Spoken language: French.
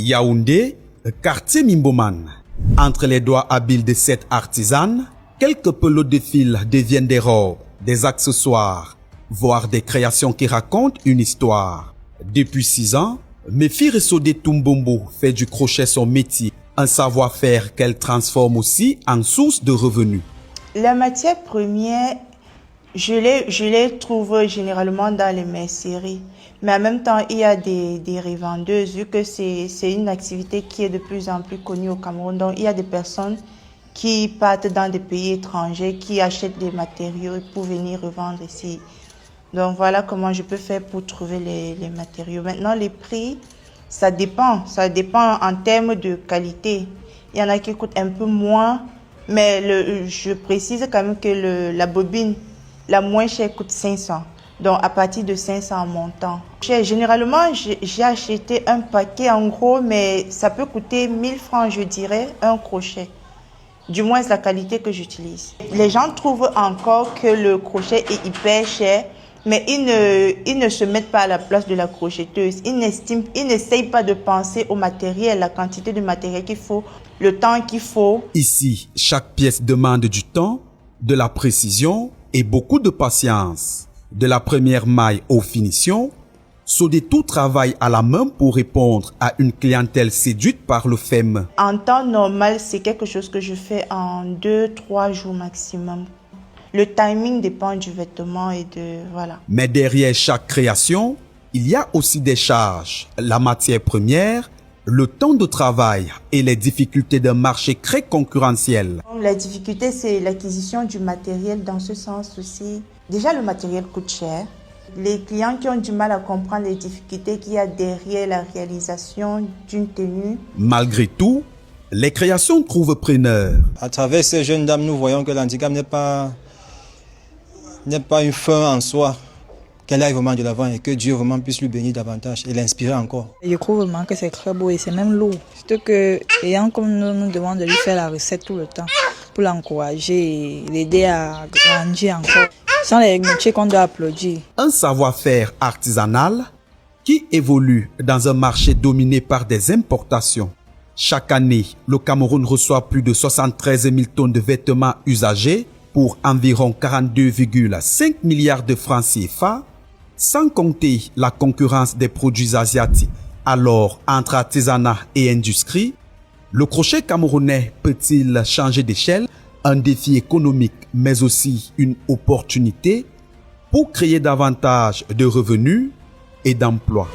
Yaoundé, quartier Mimboman. Entre les doigts habiles de cette artisane, quelques pelots de fil deviennent des robes, des accessoires, voire des créations qui racontent une histoire. Depuis 6 ans, Mefi Resodé Tumbombo fait du crochet son métier, un savoir-faire qu'elle transforme aussi en source de revenus. La matière première, je les trouve généralement dans les merceries. Mais en même temps, il y a des revendeuses, vu que c'est une activité qui est de plus en plus connue au Cameroun. Donc, il y a des personnes qui partent dans des pays étrangers, qui achètent des matériaux pour venir revendre ici. Donc, voilà comment je peux faire pour trouver les matériaux. Maintenant, les prix, ça dépend en termes de qualité. Il y en a qui coûtent un peu moins, mais je précise quand même que la bobine, la moins chère, coûte 500. Donc, à partir de 500 en montant. Généralement, j'ai acheté un paquet en gros, mais ça peut coûter 1000 francs, je dirais, un crochet. Du moins, la qualité que j'utilise. Les gens trouvent encore que le crochet est hyper cher, mais ils ne se mettent pas à la place de la crocheteuse. Ils n'essayent pas de penser au matériel, la quantité de matériel qu'il faut, le temps qu'il faut. Ici, chaque pièce demande du temps, de la précision et beaucoup de patience. De la première maille aux finitions, Sodé tout travaille à la main pour répondre à une clientèle séduite par le FEM. En temps normal, c'est quelque chose que je fais en 2-3 jours maximum. Le timing dépend du vêtement et de... voilà. Mais derrière chaque création, il y a aussi des charges, la matière première, le temps de travail et les difficultés d'un marché très concurrentiel. La difficulté, c'est l'acquisition du matériel dans ce sens aussi. Déjà, le matériel coûte cher. Les clients qui ont du mal à comprendre les difficultés qu'il y a derrière la réalisation d'une tenue. Malgré tout, les créations trouvent preneur. À travers ces jeunes dames, nous voyons que l'handicap n'est pas une fin en soi, qu'elle aille vraiment de l'avant et que Dieu vraiment puisse lui bénir davantage et l'inspirer encore. Je trouve vraiment que c'est très beau et c'est même lourd. Surtout que, ayant comme nous demande de lui faire la recette tout le temps pour l'encourager et l'aider à grandir encore. Ce sont les métiers qu'on doit applaudir. Un savoir-faire artisanal qui évolue dans un marché dominé par des importations. Chaque année, le Cameroun reçoit plus de 73 000 tonnes de vêtements usagés pour environ 42,5 milliards de francs CFA, sans compter la concurrence des produits asiatiques. Alors, entre artisanat et industrie, le crochet camerounais peut-il changer d'échelle? Un défi économique, mais aussi une opportunité pour créer davantage de revenus et d'emplois.